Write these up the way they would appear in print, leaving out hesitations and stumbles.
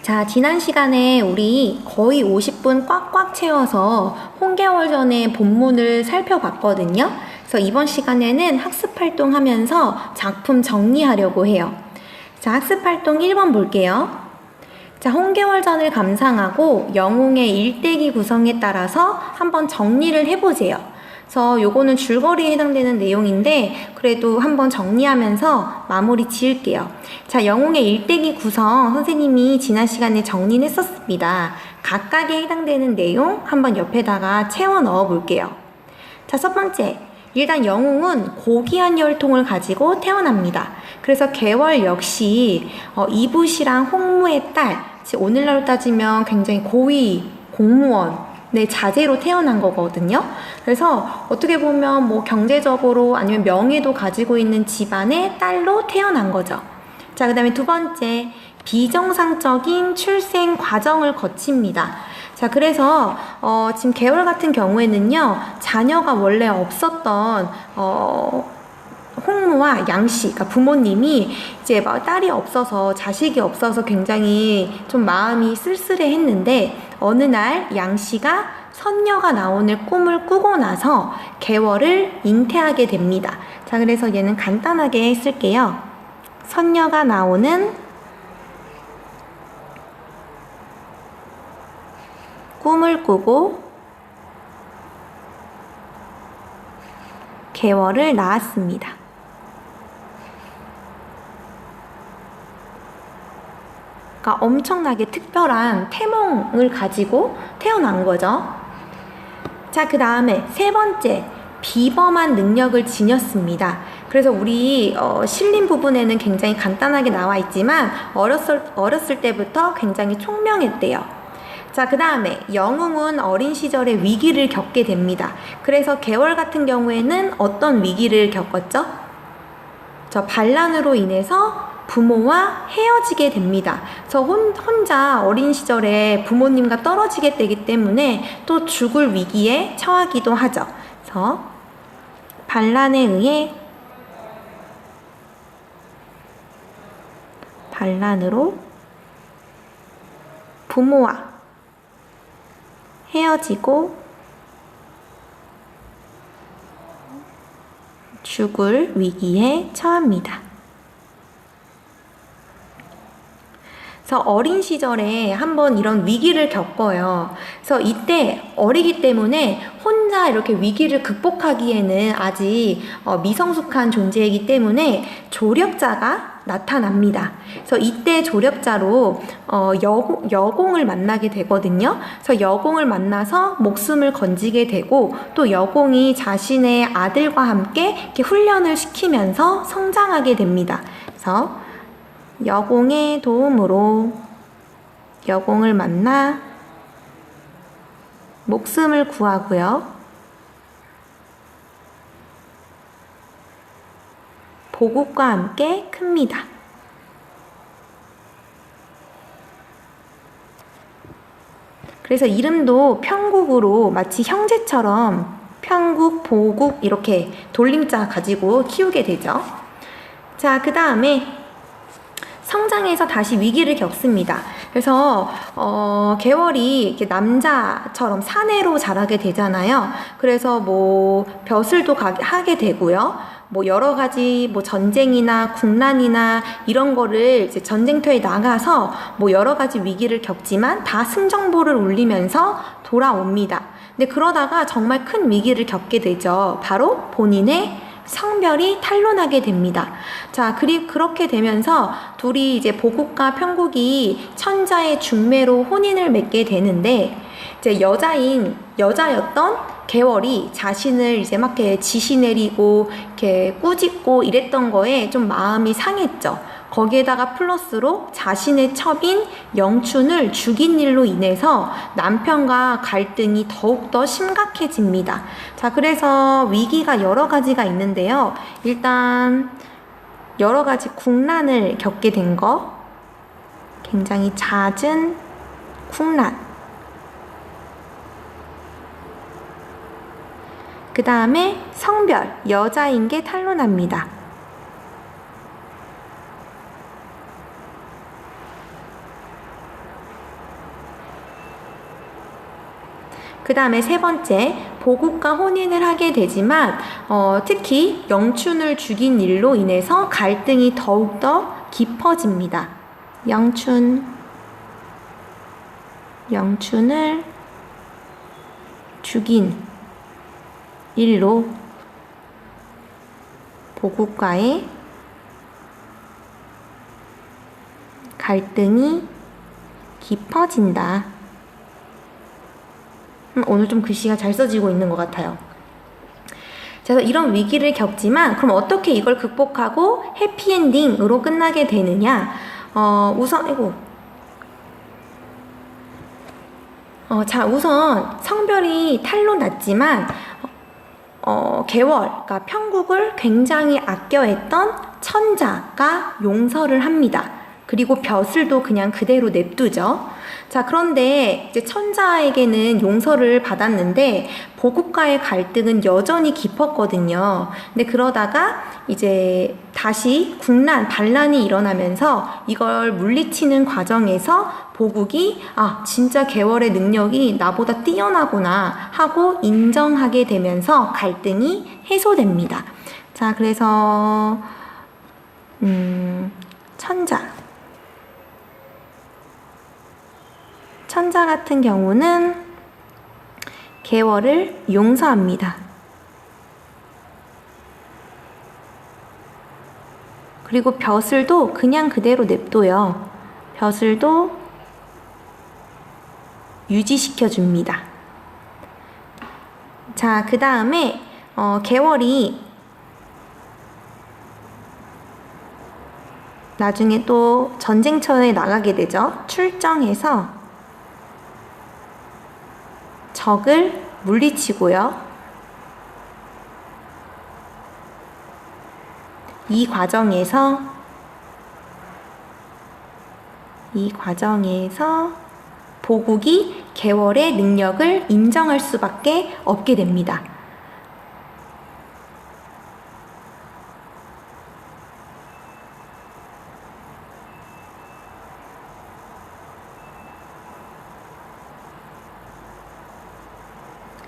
자, 지난 시간에 우리 거의 50분 꽉꽉 채워서 홍계월전의 본문을 살펴봤거든요. 그래서 이번 시간에는 학습활동 하면서 작품 정리하려고 해요. 자, 학습활동 1번 볼게요. 자, 홍계월전을 감상하고 영웅의 일대기 구성에 따라서 한번 정리를 해보세요. 그래서 요거는 줄거리에 해당되는 내용인데 그래도 한번 정리하면서 마무리 지을게요. 자, 영웅의 일대기 구성 선생님이 지난 시간에 정리는 했었습니다. 각각에 해당되는 내용 한번 옆에다가 채워 넣어 볼게요. 자, 첫 번째, 일단 영웅은 고귀한 혈통을 가지고 태어납니다. 그래서 계월 역시 이붓이랑 홍무의 딸, 오늘날로 따지면 굉장히 고위 공무원 자제로 태어난 거거든요. 그래서 어떻게 보면 뭐 경제적으로 아니면 명예도 가지고 있는 집안의 딸로 태어난 거죠. 자, 그 다음에 두 번째, 비정상적인 출생 과정을 거칩니다. 자, 그래서 지금 계월 같은 경우에는요, 자녀가 원래 없었던 홍무와 양씨, 그러니까 부모님이 이제 막 딸이 없어서, 자식이 없어서 굉장히 좀 마음이 쓸쓸해했는데 어느 날 양씨가 선녀가 나오는 꿈을 꾸고 나서 계월을 잉태하게 됩니다. 자, 그래서 얘는 간단하게 쓸게요. 선녀가 나오는 꿈을 꾸고 계월을 낳았습니다. 그러니까 엄청나게 특별한 태몽을 가지고 태어난 거죠. 자, 그 다음에 세 번째, 비범한 능력을 지녔습니다. 그래서 우리 실림 부분에는 굉장히 간단하게 나와 있지만 어렸을 때부터 굉장히 총명했대요. 자, 그 다음에 영웅은 어린 시절에 위기를 겪게 됩니다. 그래서 계월 같은 경우에는 어떤 위기를 겪었죠? 저 반란으로 인해서 부모와 헤어지게 됩니다. 그래서 혼자 어린 시절에 부모님과 떨어지게 되기 때문에 또 죽을 위기에 처하기도 하죠. 그래서 반란에 의해 반란으로 부모와 헤어지고 죽을 위기에 처합니다. 그래서 어린 시절에 한번 이런 위기를 겪어요. 그래서 이때 어리기 때문에 혼자 이렇게 위기를 극복하기에는 아직 미성숙한 존재이기 때문에 조력자가 나타납니다. 그래서 이때 조력자로 여공을 만나게 되거든요. 그래서 여공을 만나서 목숨을 건지게 되고 또 여공이 자신의 아들과 함께 이렇게 훈련을 시키면서 성장하게 됩니다. 그래서 여공의 도움으로 여공을 만나 목숨을 구하고요. 보국과 함께 큽니다. 그래서 이름도 편국으로 마치 형제처럼 편국, 보국 이렇게 돌림자 가지고 키우게 되죠. 자, 그 다음에 성장해서 다시 위기를 겪습니다. 그래서 계월이 이렇게 남자처럼 사내로 자라게 되잖아요. 그래서 뭐 벼슬도 하게 되고요. 뭐 여러 가지 뭐 전쟁이나 국난이나 이런 거를 이제 전쟁터에 나가서 뭐 여러 가지 위기를 겪지만 다 승정보를 울리면서 돌아옵니다. 근데 그러다가 정말 큰 위기를 겪게 되죠. 바로 본인의 성별이 탄로나게 됩니다. 자, 그렇게 되면서 둘이 이제 보국과 편국이 천자의 중매로 혼인을 맺게 되는데 이제 여자였던 계월이 자신을 이제 막 이렇게 지시 내리고 이렇게 꾸짖고 이랬던 거에 좀 마음이 상했죠. 거기에다가 플러스로 자신의 첩인 영춘을 죽인 일로 인해서 남편과 갈등이 더욱더 심각해집니다. 자, 그래서 위기가 여러 가지가 있는데요. 일단 여러 가지 국난을 겪게 된 거, 굉장히 잦은 국난. 그 다음에 성별, 여자인 게 탄로납니다. 그 다음에 세 번째, 보국과 혼인을 하게 되지만 특히 영춘을 죽인 일로 인해서 갈등이 더욱더 깊어집니다. 영춘을 죽인 일로 보국과의 갈등이 깊어진다. 오늘 좀 글씨가 잘 써지고 있는 것 같아요. 그래서 이런 위기를 겪지만 그럼 어떻게 이걸 극복하고 해피엔딩으로 끝나게 되느냐? 우선 성별이 탈로 났지만 개월, 그러니까 평국을 굉장히 아껴했던 천자가 용서를 합니다. 그리고 벼슬도 그냥 그대로 냅두죠. 자, 그런데 이제 천자에게는 용서를 받았는데 보국과의 갈등은 여전히 깊었거든요. 근데 그러다가 이제 다시 반란이 일어나면서 이걸 물리치는 과정에서 보국이 진짜 개월의 능력이 나보다 뛰어나구나 하고 인정하게 되면서 갈등이 해소됩니다. 자, 그래서 천자 같은 경우는 개월을 용서합니다. 그리고 벼슬도 그냥 그대로 냅둬요. 벼슬도 유지시켜줍니다. 자, 그 다음에 개월이 나중에 또 전쟁터에 나가게 되죠. 출정해서 적을 물리치고요. 이 과정에서 보국이 개월의 능력을 인정할 수밖에 없게 됩니다.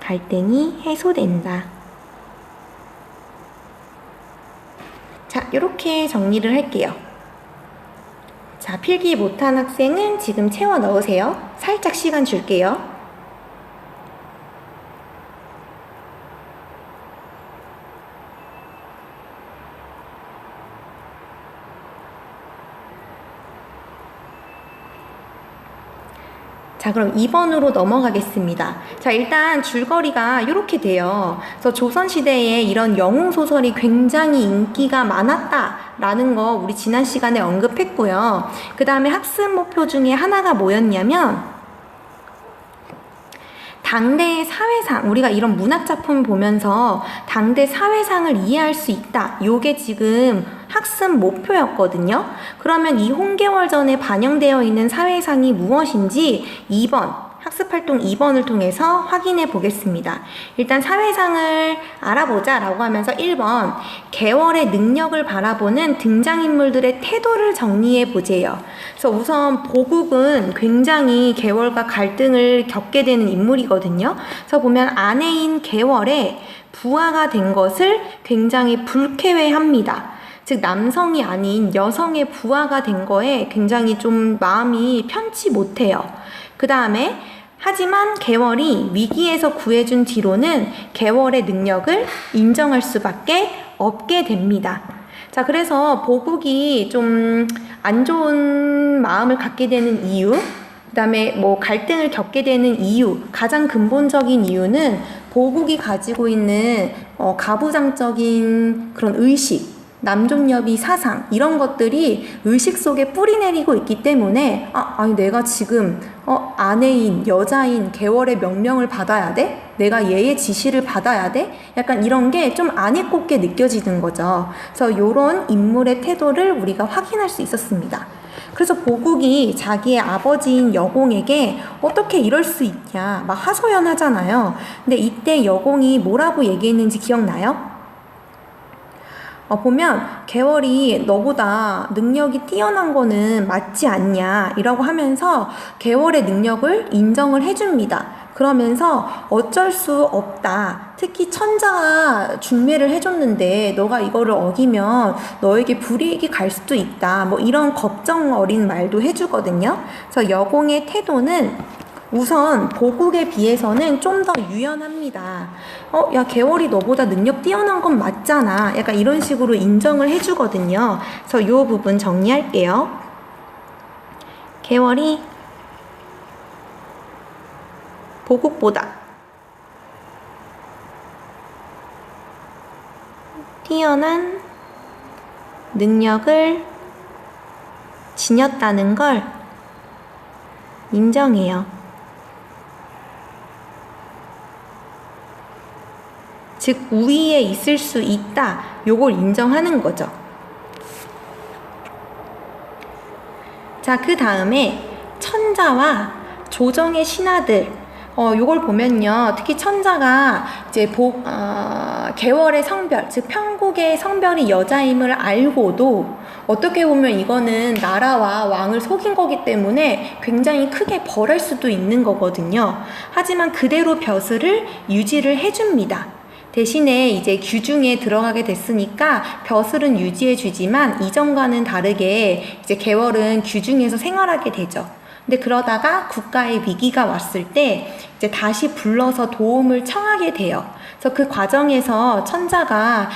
갈등이 해소된다. 자, 이렇게 정리를 할게요. 자, 필기 못한 학생은 지금 채워 넣으세요. 살짝 시간 줄게요. 자, 그럼 2번으로 넘어가겠습니다. 자, 일단 줄거리가 이렇게 돼요. 그래서 조선시대에 이런 영웅소설이 굉장히 인기가 많았다라는 거 우리 지난 시간에 언급했고요. 그 다음에 학습 목표 중에 하나가 뭐였냐면 당대의 사회상, 우리가 이런 문학작품을 보면서 당대 사회상을 이해할 수 있다. 요게 지금 학습 목표였거든요. 그러면 이 홍계월전에 반영되어 있는 사회상이 무엇인지 2번, 학습활동 2번을 통해서 확인해 보겠습니다. 일단 사회상을 알아보자 라고 하면서 1번, 개월의 능력을 바라보는 등장인물들의 태도를 정리해 보세요. 그래서 우선 보국은 굉장히 개월과 갈등을 겪게 되는 인물이거든요. 그래서 보면 아내인 개월에 부하가 된 것을 굉장히 불쾌해합니다. 즉 남성이 아닌 여성의 부하가 된 거에 굉장히 좀 마음이 편치 못해요. 그 다음에 하지만 개월이 위기에서 구해준 뒤로는 개월의 능력을 인정할 수밖에 없게 됩니다. 자, 그래서 보국이 좀 안 좋은 마음을 갖게 되는 이유, 그 다음에 뭐 갈등을 겪게 되는 이유, 가장 근본적인 이유는 보국이 가지고 있는 가부장적인 그런 의식, 남존여비 사상 이런 것들이 의식 속에 뿌리내리고 있기 때문에 아니 내가 지금 아내인 여자인 개월의 명령을 받아야 돼? 내가 얘의 지시를 받아야 돼? 약간 이런 게 좀 아니꼽게 느껴지는 거죠. 그래서 이런 인물의 태도를 우리가 확인할 수 있었습니다. 그래서 보국이 자기의 아버지인 여공에게 어떻게 이럴 수 있냐 막 하소연하잖아요. 근데 이때 여공이 뭐라고 얘기했는지 기억나요? 보면 개월이 너보다 능력이 뛰어난 거는 맞지 않냐 이라고 하면서 개월의 능력을 인정을 해줍니다. 그러면서 어쩔 수 없다. 특히 천자가 중매를 해줬는데 너가 이거를 어기면 너에게 불이익이 갈 수도 있다. 뭐 이런 걱정 어린 말도 해주거든요. 그래서 여공의 태도는 우선 보국에 비해서는 좀 더 유연합니다. 야, 개월이 너보다 능력 뛰어난 건 맞잖아. 약간 이런 식으로 인정을 해주거든요. 그래서 이 부분 정리할게요. 개월이 보국보다 뛰어난 능력을 지녔다는 걸 인정해요. 즉 우위에 있을 수 있다. 요걸 인정하는 거죠. 자, 그 다음에 천자와 조정의 신하들 요걸 보면요. 특히 천자가 이제 개월의 성별, 즉 편국의 성별이 여자임을 알고도 어떻게 보면 이거는 나라와 왕을 속인 거기 때문에 굉장히 크게 벌할 수도 있는 거거든요. 하지만 그대로 벼슬을 유지를 해줍니다. 대신에 이제 규중에 들어가게 됐으니까 벼슬은 유지해 주지만 이전과는 다르게 이제 개월은 규중에서 생활하게 되죠. 근데 그러다가 국가의 위기가 왔을 때 이제 다시 불러서 도움을 청하게 돼요. 그래서 그 과정에서 천자가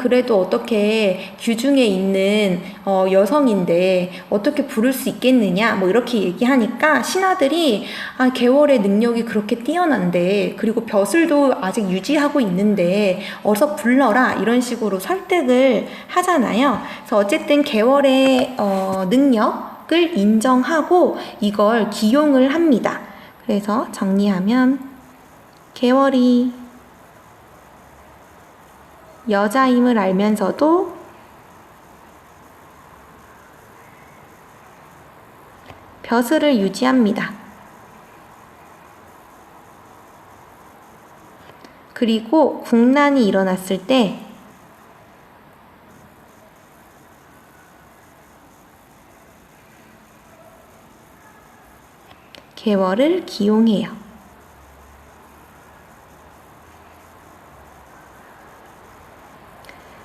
그래도 어떻게 규중에 있는 여성인데 어떻게 부를 수 있겠느냐 뭐 이렇게 얘기하니까 신하들이 개월의 능력이 그렇게 뛰어난데 그리고 벼슬도 아직 유지하고 있는데 어서 불러라 이런 식으로 설득을 하잖아요. 그래서 어쨌든 개월의 능력을 인정하고 이걸 기용을 합니다. 그래서 정리하면 개월이 여자임을 알면서도 벼슬을 유지합니다. 그리고 국난이 일어났을 때 개월을 기용해요.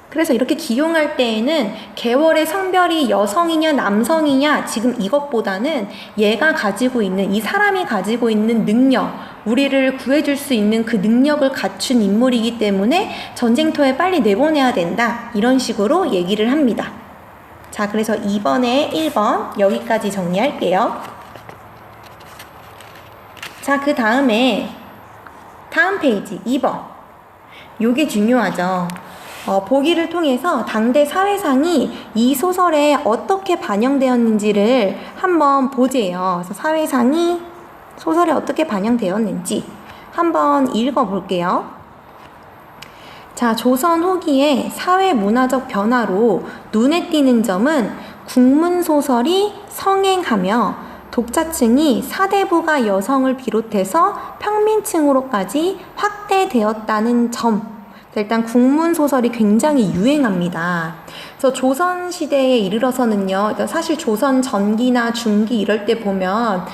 그래서 이렇게 기용할 때에는 개월의 성별이 여성이냐 남성이냐 지금 이것보다는 얘가 가지고 있는 이 사람이 가지고 있는 능력 우리를 구해줄 수 있는 그 능력을 갖춘 인물이기 때문에 전쟁터에 빨리 내보내야 된다 이런 식으로 얘기를 합니다. 자, 그래서 이번에 1번 여기까지 정리할게요. 자, 그 다음에 다음 페이지 2번 요게 중요하죠. 보기를 통해서 당대 사회상이 이 소설에 어떻게 반영되었는지를 한번 보재요. 그래서 사회상이 소설에 어떻게 반영되었는지 한번 읽어볼게요. 자, 조선 후기의 사회 문화적 변화로 눈에 띄는 점은 국문소설이 성행하며 독자층이 사대부가 여성을 비롯해서 평민층으로까지 확대되었다는 점. 일단 국문소설이 굉장히 유행합니다. 그래서 조선시대에 이르러서는요, 사실 조선 전기나 중기 이럴 때 보면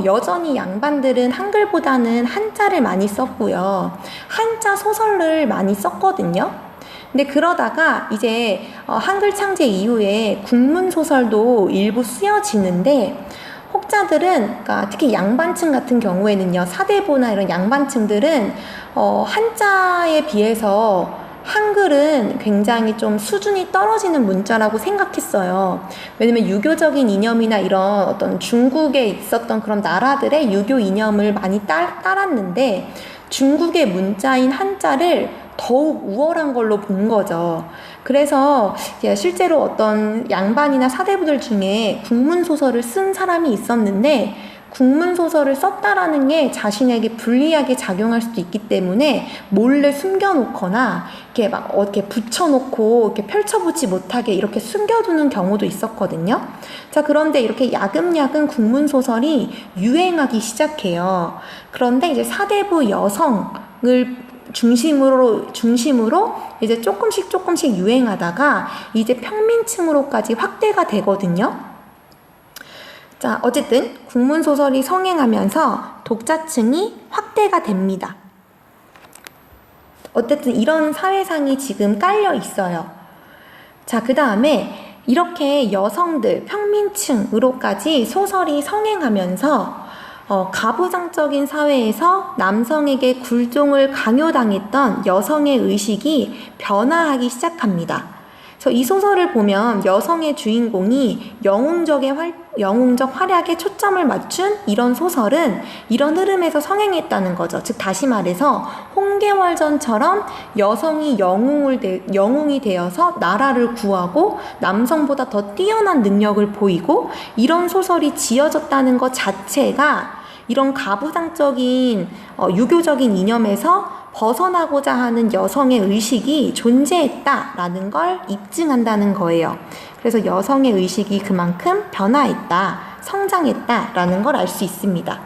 여전히 양반들은 한글보다는 한자를 많이 썼고요. 한자 소설을 많이 썼거든요. 근데 그러다가 이제 한글 창제 이후에 국문소설도 일부 쓰여지는데 혹자들은 그러니까 특히 양반층 같은 경우에는요, 사대부나 이런 양반층들은 한자에 비해서 한글은 굉장히 좀 수준이 떨어지는 문자라고 생각했어요. 왜냐면 유교적인 이념이나 이런 어떤 중국에 있었던 그런 나라들의 유교 이념을 많이 따랐는데 중국의 문자인 한자를 더욱 우월한 걸로 본 거죠. 그래서 실제로 어떤 양반이나 사대부들 중에 국문소설을 쓴 사람이 있었는데 국문소설을 썼다라는 게 자신에게 불리하게 작용할 수도 있기 때문에 몰래 숨겨놓거나 이렇게 막 어떻게 붙여놓고 이렇게 펼쳐보지 못하게 이렇게 숨겨두는 경우도 있었거든요. 자, 그런데 이렇게 야금야금 국문소설이 유행하기 시작해요. 그런데 이제 사대부 여성을 중심으로 이제 조금씩 유행하다가 이제 평민층으로까지 확대가 되거든요. 자, 어쨌든 국문소설이 성행하면서 독자층이 확대가 됩니다. 어쨌든 이런 사회상이 지금 깔려 있어요. 자, 그 다음에 이렇게 여성들, 평민층으로까지 소설이 성행하면서 가부장적인 사회에서 남성에게 굴종을 강요당했던 여성의 의식이 변화하기 시작합니다. 그래서 이 소설을 보면 여성의 주인공이 영웅적 활약에 초점을 맞춘 이런 소설은 이런 흐름에서 성행했다는 거죠. 즉 다시 말해서 홍계월전처럼 여성이 영웅이 되어서 나라를 구하고 남성보다 더 뛰어난 능력을 보이고 이런 소설이 지어졌다는 것 자체가 이런 가부장적인 유교적인 이념에서 벗어나고자 하는 여성의 의식이 존재했다라는 걸 입증한다는 거예요. 그래서 여성의 의식이 그만큼 변화했다, 성장했다라는 걸 알 수 있습니다.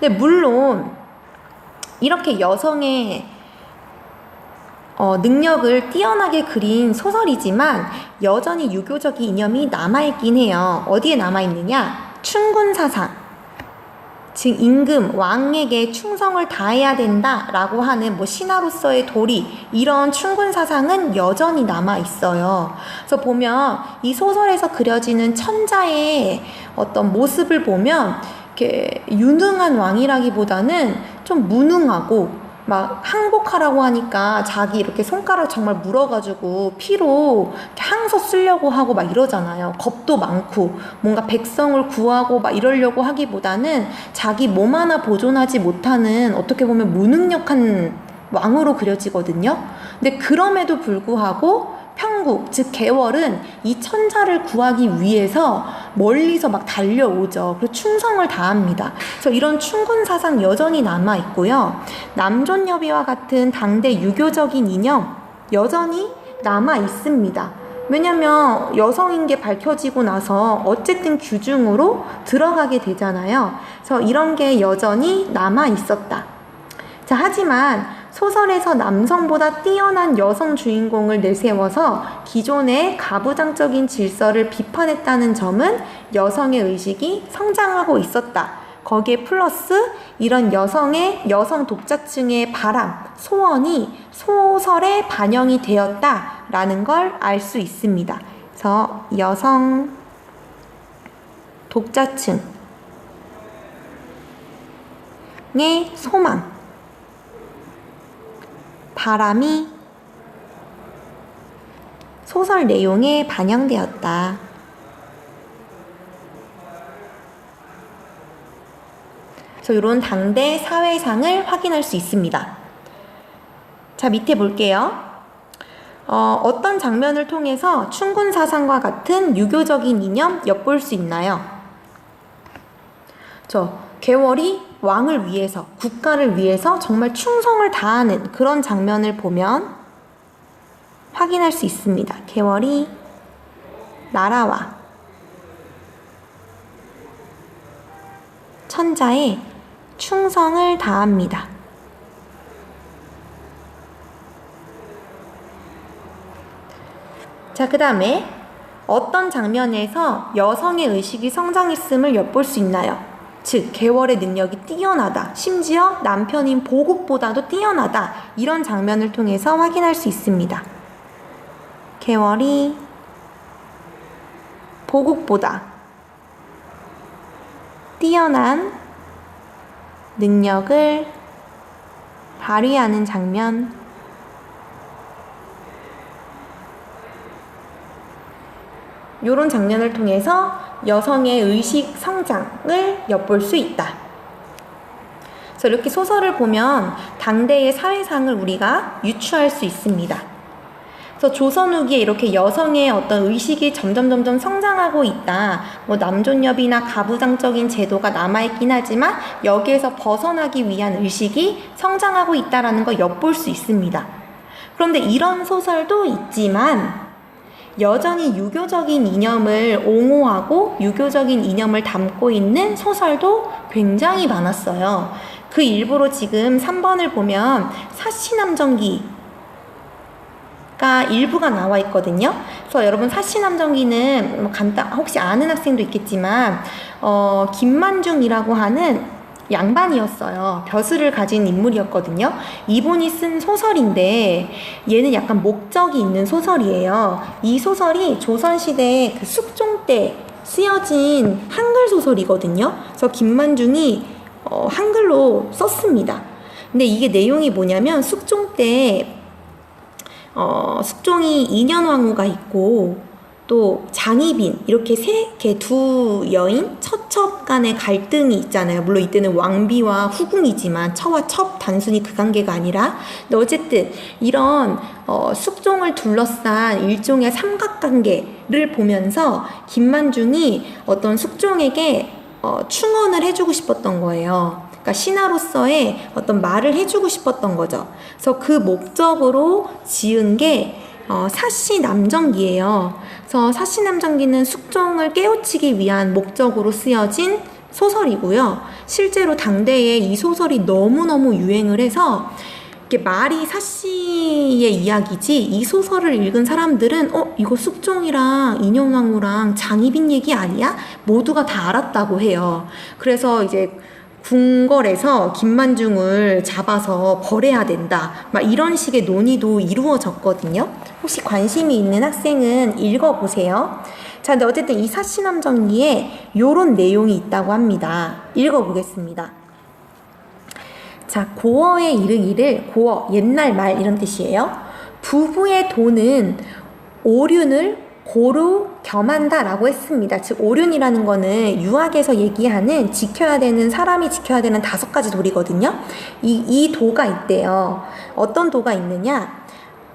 근데 물론 이렇게 여성의 능력을 뛰어나게 그린 소설이지만 여전히 유교적인 이념이 남아있긴 해요. 어디에 남아있느냐? 충군사상. 즉 임금, 왕에게 충성을 다해야 된다라고 하는 신하로서의 도리, 이런 충군 사상은 여전히 남아 있어요. 그래서 보면 이 소설에서 그려지는 천자의 어떤 모습을 보면 이렇게 유능한 왕이라기보다는 좀 무능하고 막 항복하라고 하니까 자기 이렇게 손가락 정말 물어가지고 피로 항서 쓰려고 하고 막 이러잖아요. 겁도 많고 뭔가 백성을 구하고 막 이러려고 하기보다는 자기 몸 하나 보존하지 못하는 어떻게 보면 무능력한 왕으로 그려지거든요. 근데 그럼에도 불구하고 평국, 즉 개월은 이 천자를 구하기 위해서 멀리서 막 달려오죠. 그리고 충성을 다합니다. 그래서 이런 충군 사상 여전히 남아 있고요. 남존여비와 같은 당대 유교적인 이념 여전히 남아 있습니다. 왜냐면 여성인 게 밝혀지고 나서 어쨌든 규중으로 들어가게 되잖아요. 그래서 이런 게 여전히 남아 있었다. 자, 하지만 소설에서 남성보다 뛰어난 여성 주인공을 내세워서 기존의 가부장적인 질서를 비판했다는 점은 여성의 의식이 성장하고 있었다. 거기에 플러스 이런 여성 독자층의 바람, 소원이 소설에 반영이 되었다라는 걸 알 수 있습니다. 그래서 여성 독자층의 소망, 바람이 소설 내용에 반영되었다. 그래서 이런 당대 사회상을 확인할 수 있습니다. 자, 밑에 볼게요. 어떤 장면을 통해서 충군사상과 같은 유교적인 이념 엿볼 수 있나요? 개월이 왕을 위해서, 국가를 위해서 정말 충성을 다하는 그런 장면을 보면 확인할 수 있습니다. 개월이 나라와 천자에 충성을 다합니다. 자, 그 다음에 어떤 장면에서 여성의 의식이 성장했음을 엿볼 수 있나요? 즉 개월의 능력이 뛰어나다, 심지어 남편인 보국보다도 뛰어나다, 이런 장면을 통해서 확인할 수 있습니다. 개월이 보국보다 뛰어난 능력을 발휘하는 장면, 이런 장면을 통해서 여성의 의식 성장을 엿볼 수 있다. 그래서 이렇게 소설을 보면 당대의 사회상을 우리가 유추할 수 있습니다. 그래서 조선 후기에 이렇게 여성의 어떤 의식이 점점 성장하고 있다. 남존여비나 가부장적인 제도가 남아있긴 하지만 여기에서 벗어나기 위한 의식이 성장하고 있다라는 걸 엿볼 수 있습니다. 그런데 이런 소설도 있지만 여전히 유교적인 이념을 옹호하고 유교적인 이념을 담고 있는 소설도 굉장히 많았어요. 그 일부로 지금 3번을 보면 사시남정기가 일부가 나와 있거든요. 그래서 여러분 사시남정기는 뭐 혹시 아는 학생도 있겠지만 김만중이라고 하는 양반이었어요. 벼슬을 가진 인물이었거든요. 이분이 쓴 소설인데 얘는 약간 목적이 있는 소설이에요. 이 소설이 조선시대 그 숙종 때 쓰여진 한글 소설이거든요. 그래서 김만중이 한글로 썼습니다. 근데 이게 내용이 뭐냐면 숙종 때 숙종이 인현왕후가 있고 또 장희빈 이렇게 두 여인 처첩 간의 갈등이 있잖아요. 물론 이때는 왕비와 후궁이지만 처와 첩 단순히 그 관계가 아니라 근데 어쨌든 이런 숙종을 둘러싼 일종의 삼각관계를 보면서 김만중이 어떤 숙종에게 충언을 해주고 싶었던 거예요. 그러니까 신하로서의 어떤 말을 해주고 싶었던 거죠. 그래서 그 목적으로 지은 게 사시남정기예요. 그래서 사시남정기는 숙종을 깨우치기 위한 목적으로 쓰여진 소설이고요. 실제로 당대에 이 소설이 너무너무 유행을 해서 이게 말이 사시의 이야기지 이 소설을 읽은 사람들은 이거 숙종이랑 인현왕후랑 장희빈 얘기 아니야? 모두가 다 알았다고 해요. 그래서 이제 궁궐에서 김만중을 잡아서 벌해야 된다. 막 이런 식의 논의도 이루어졌거든요. 혹시 관심이 있는 학생은 읽어보세요. 자, 근데 어쨌든 이 사시남정기에 요런 내용이 있다고 합니다. 읽어보겠습니다. 자, 고어에 이르기를, 고어, 옛날 말 이런 뜻이에요. 부부의 도는 오륜을 고루 겸한다 라고 했습니다. 즉 오륜이라는 거는 유학에서 얘기하는 지켜야 되는 사람이 지켜야 되는 5가지 도리거든요. 이 도가 있대요. 어떤 도가 있느냐?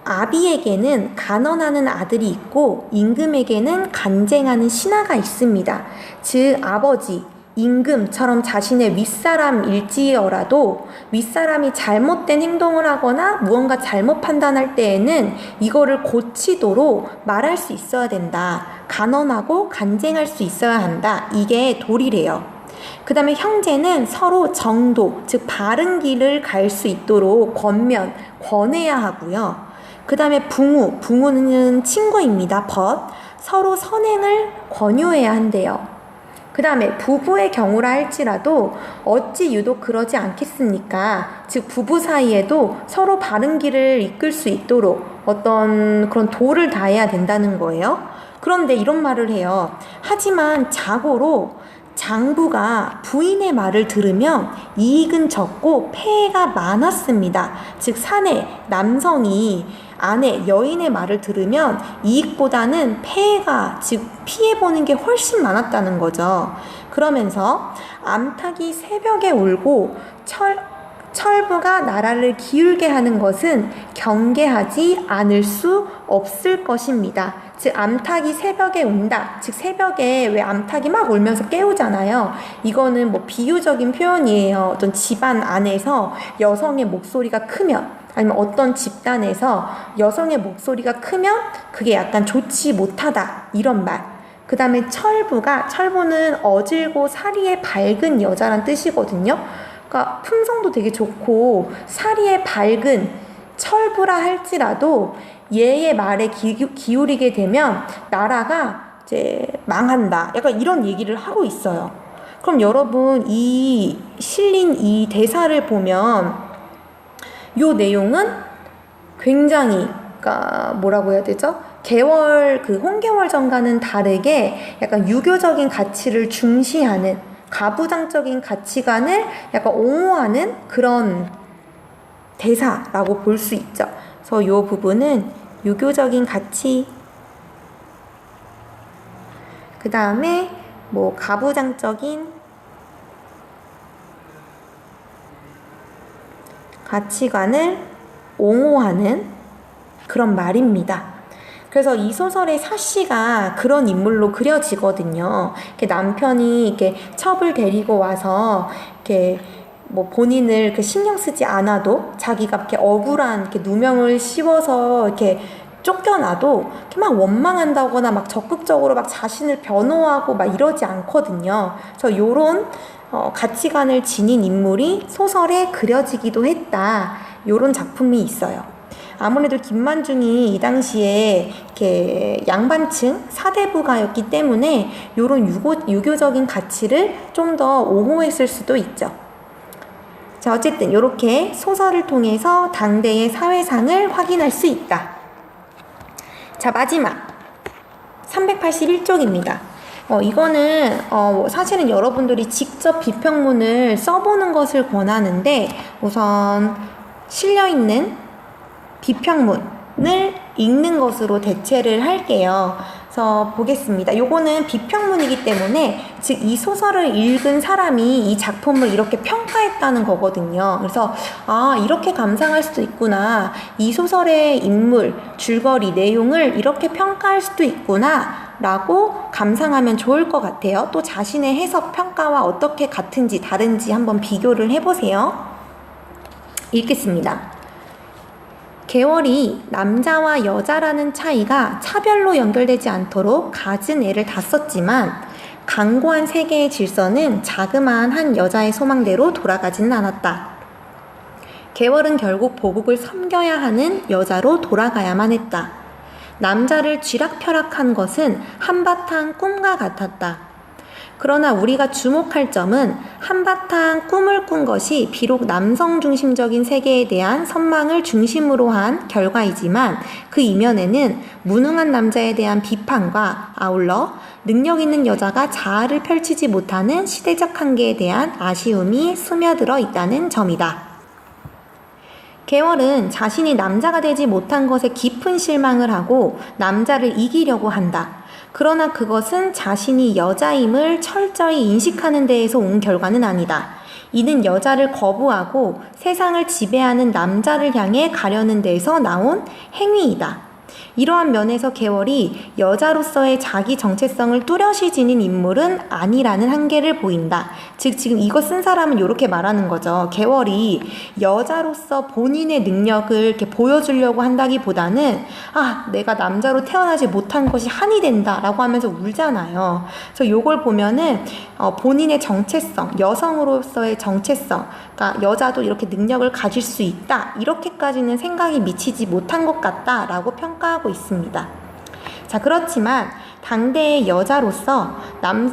아비에게는 간언하는 아들이 있고 임금에게는 간쟁하는 신하가 있습니다. 즉 아버지, 임금처럼 자신의 윗사람일지어라도 윗사람이 잘못된 행동을 하거나 무언가 잘못 판단할 때에는 이거를 고치도록 말할 수 있어야 된다. 간언하고 간쟁할 수 있어야 한다. 이게 도리래요. 그 다음에 형제는 서로 정도, 즉 바른 길을 갈 수 있도록 권해야 하고요. 그 다음에 부모는 친구입니다. 서로 선행을 권유해야 한대요. 그 다음에 부부의 경우라 할지라도 어찌 유독 그러지 않겠습니까? 즉 부부 사이에도 서로 바른 길을 이끌 수 있도록 어떤 그런 도를 다해야 된다는 거예요. 그런데 이런 말을 해요. 하지만 자고로 장부가 부인의 말을 들으면 이익은 적고 폐해가 많았습니다. 즉 사내 남성이 아내 여인의 말을 들으면 이익보다는 폐해가 즉 피해보는 게 훨씬 많았다는 거죠. 그러면서 암탉이 새벽에 울고 철부가 나라를 기울게 하는 것은 경계하지 않을 수 없을 것입니다. 즉 암탉이 새벽에 운다. 즉 새벽에 왜 암탉이 막 울면서 깨우잖아요. 이거는 뭐 비유적인 표현이에요. 어떤 집안 안에서 여성의 목소리가 크면 아니면 어떤 집단에서 여성의 목소리가 크면 그게 약간 좋지 못하다 이런 말. 그 다음에 철부는 어질고 사리에 밝은 여자란 뜻이거든요. 그러니까 품성도 되게 좋고 사리에 밝은 철부라 할지라도 얘의 말에 기울이게 되면 나라가 이제 망한다. 약간 이런 얘기를 하고 있어요. 그럼 여러분 실린 이 대사를 보면 요 내용은 굉장히 그러니까 뭐라고 해야 되죠? 홍계월전과는 다르게 약간 유교적인 가치를 중시하는 가부장적인 가치관을 약간 옹호하는 그런 대사라고 볼 수 있죠. 그래서 요 부분은 유교적인 가치, 그 다음에 뭐 가부장적인 가치관을 옹호하는 그런 말입니다. 그래서 이 소설의 사씨가 그런 인물로 그려지거든요. 이렇게 남편이 이렇게 첩을 데리고 와서 이렇게 뭐 본인을 그 신경 쓰지 않아도 자기가 이렇게 억울한 이렇게 누명을 씌워서 이렇게 쫓겨나도 이렇게 막 원망한다거나 막 적극적으로 막 자신을 변호하고 막 이러지 않거든요. 그래서 요런 가치관을 지닌 인물이 소설에 그려지기도 했다. 요런 작품이 있어요. 아무래도 김만중이 이 당시에 이렇게 양반층 사대부가였기 때문에 요런 유교적인 가치를 좀 더 옹호했을 수도 있죠. 자, 어쨌든 이렇게 소설을 통해서 당대의 사회상을 확인할 수 있다. 자, 마지막 381쪽입니다. 이거는 사실은 여러분들이 직접 비평문을 써보는 것을 권하는데, 우선 실려있는 비평문을 읽는 것으로 대체를 할게요. 그래서 보겠습니다. 요거는 비평문이기 때문에, 즉 이 소설을 읽은 사람이 이 작품을 이렇게 평가했다는 거거든요. 그래서 이렇게 감상할 수도 있구나, 이 소설의 인물, 줄거리, 내용을 이렇게 평가할 수도 있구나 라고 감상하면 좋을 것 같아요. 또 자신의 해석, 평가와 어떻게 같은지 다른지 한번 비교를 해보세요. 읽겠습니다. 계월이 남자와 여자라는 차이가 차별로 연결되지 않도록 갖은 애를 다 썼지만, 강고한 세계의 질서는 자그마한 한 여자의 소망대로 돌아가지는 않았다. 계월은 결국 보국을 섬겨야 하는 여자로 돌아가야만 했다. 남자를 쥐락펴락한 것은 한바탕 꿈과 같았다. 그러나 우리가 주목할 점은 한바탕 꿈을 꾼 것이 비록 남성 중심적인 세계에 대한 선망을 중심으로 한 결과이지만, 그 이면에는 무능한 남자에 대한 비판과 아울러 능력 있는 여자가 자아를 펼치지 못하는 시대적 한계에 대한 아쉬움이 스며들어 있다는 점이다. 계월은 자신이 남자가 되지 못한 것에 깊은 실망을 하고 남자를 이기려고 한다. 그러나 그것은 자신이 여자임을 철저히 인식하는 데에서 온 결과는 아니다. 이는 여자를 거부하고 세상을 지배하는 남자를 향해 가려는 데에서 나온 행위이다. 이러한 면에서 계월이 여자로서의 자기 정체성을 뚜렷이 지닌 인물은 아니라는 한계를 보인다. 즉 지금 이거 쓴 사람은 이렇게 말하는 거죠. 계월이 여자로서 본인의 능력을 이렇게 보여주려고 한다기보다는 내가 남자로 태어나지 못한 것이 한이 된다 라고 하면서 울잖아요. 그래서 이걸 보면은 본인의 정체성, 여성으로서의 정체성, 그러니까 여자도 이렇게 능력을 가질 수 있다, 이렇게까지는 생각이 미치지 못한 것 같다 라고 평가하고 있습니다. 자, 그렇지만 당대의 여자로서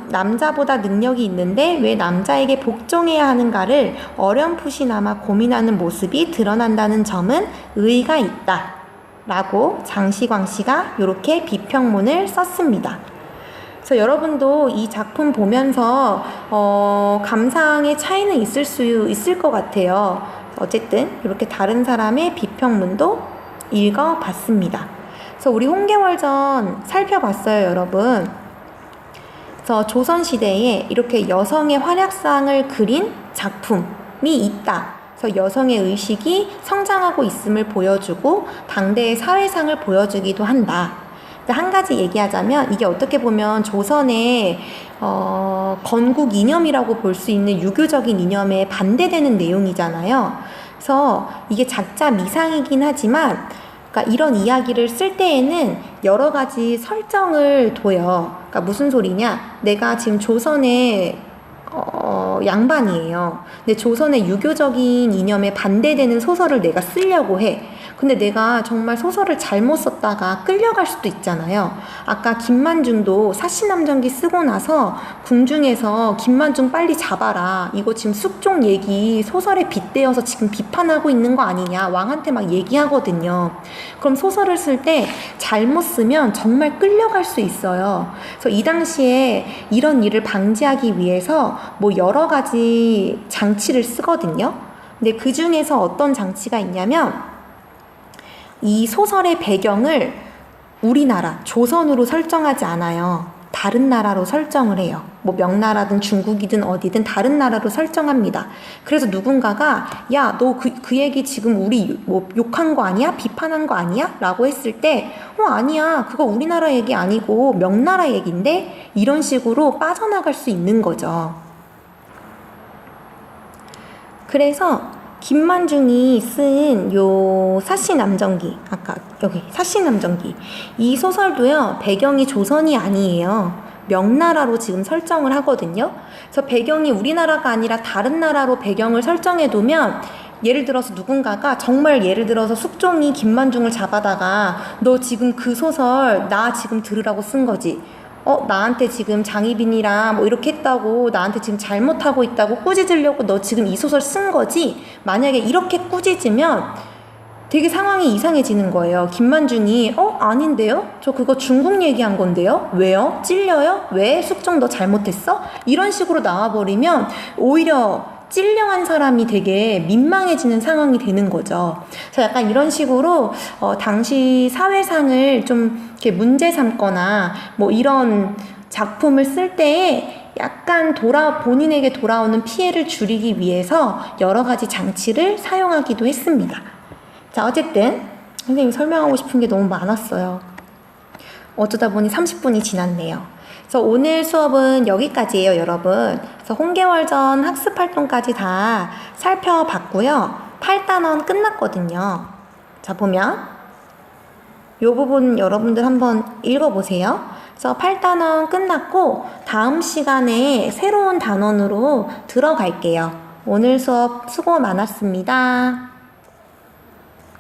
남자보다 능력이 있는데 왜 남자에게 복종해야 하는가를 어렴풋이나마 고민하는 모습이 드러난다는 점은 의의가 있다 라고 장시광 씨가 이렇게 비평문을 썼습니다. 그래서 여러분도 이 작품 보면서 감상의 차이는 있을 것 같아요. 어쨌든 이렇게 다른 사람의 비평문도 읽어봤습니다. 그래서 우리 홍계월전 살펴봤어요, 여러분. 그래서 조선시대에 이렇게 여성의 활약상을 그린 작품이 있다. 그래서 여성의 의식이 성장하고 있음을 보여주고 당대의 사회상을 보여주기도 한다. 한 가지 얘기하자면, 이게 어떻게 보면 조선의 건국 이념이라고 볼 수 있는 유교적인 이념에 반대되는 내용이잖아요. 그래서 이게 작자 미상이긴 하지만, 그러니까 이런 이야기를 쓸 때에는 여러 가지 설정을 둬요. 그러니까 무슨 소리냐? 내가 지금 조선의 양반이에요. 근데 조선의 유교적인 이념에 반대되는 소설을 내가 쓰려고 해. 근데 내가 정말 소설을 잘못 썼다가 끌려갈 수도 있잖아요. 아까 김만중도 사시남정기 쓰고 나서 궁중에서 김만중 빨리 잡아라, 이거 지금 숙종 얘기 소설에 빗대어서 지금 비판하고 있는 거 아니냐, 왕한테 막 얘기하거든요. 그럼 소설을 쓸 때 잘못 쓰면 정말 끌려갈 수 있어요. 그래서 이 당시에 이런 일을 방지하기 위해서 뭐 여러 가지 장치를 쓰거든요. 근데 그 중에서 어떤 장치가 있냐면, 이 소설의 배경을 우리나라, 조선으로 설정하지 않아요. 다른 나라로 설정을 해요. 뭐 명나라든 중국이든 어디든 다른 나라로 설정합니다. 그래서 누군가가 야, 너 그 얘기 지금 우리 뭐 욕한 거 아니야? 비판한 거 아니야? 라고 했을 때 아니야, 그거 우리나라 얘기 아니고 명나라 얘기인데, 이런 식으로 빠져나갈 수 있는 거죠. 그래서 김만중이 쓴 요 사시남정기, 아까 여기 사시남정기, 이 소설도요 배경이 조선이 아니에요. 명나라로 지금 설정을 하거든요. 그래서 배경이 우리나라가 아니라 다른 나라로 배경을 설정해 두면 예를 들어서 누군가가 정말 예를 들어서 숙종이 김만중을 잡아다가 너 지금 그 소설 나 지금 들으라고 쓴 거지. 나한테 지금 장희빈이랑 뭐 이렇게 했다고 나한테 지금 잘못하고 있다고 꾸짖으려고 너 지금 이 소설 쓴 거지? 만약에 이렇게 꾸짖으면 되게 상황이 이상해지는 거예요. 김만중이 아닌데요? 저 그거 중국 얘기한 건데요? 왜요? 찔려요? 왜? 숙종 너 잘못했어? 이런 식으로 나와버리면 오히려 찔려한 사람이 되게 민망해지는 상황이 되는 거죠. 그래서 약간 이런 식으로 당시 사회상을 좀 이렇게 문제 삼거나 뭐 이런 작품을 쓸 때에 약간 본인에게 돌아오는 피해를 줄이기 위해서 여러 가지 장치를 사용하기도 했습니다. 자, 어쨌든 선생님이 설명하고 싶은 게 너무 많았어요. 어쩌다 보니 30분이 지났네요. 그래서 오늘 수업은 여기까지예요, 여러분. 그래서 홍계월전 학습활동까지 다 살펴봤고요. 8단원 끝났거든요. 자, 보면 이 부분 여러분들 한번 읽어보세요. 그래서 8단원 끝났고 다음 시간에 새로운 단원으로 들어갈게요. 오늘 수업 수고 많았습니다.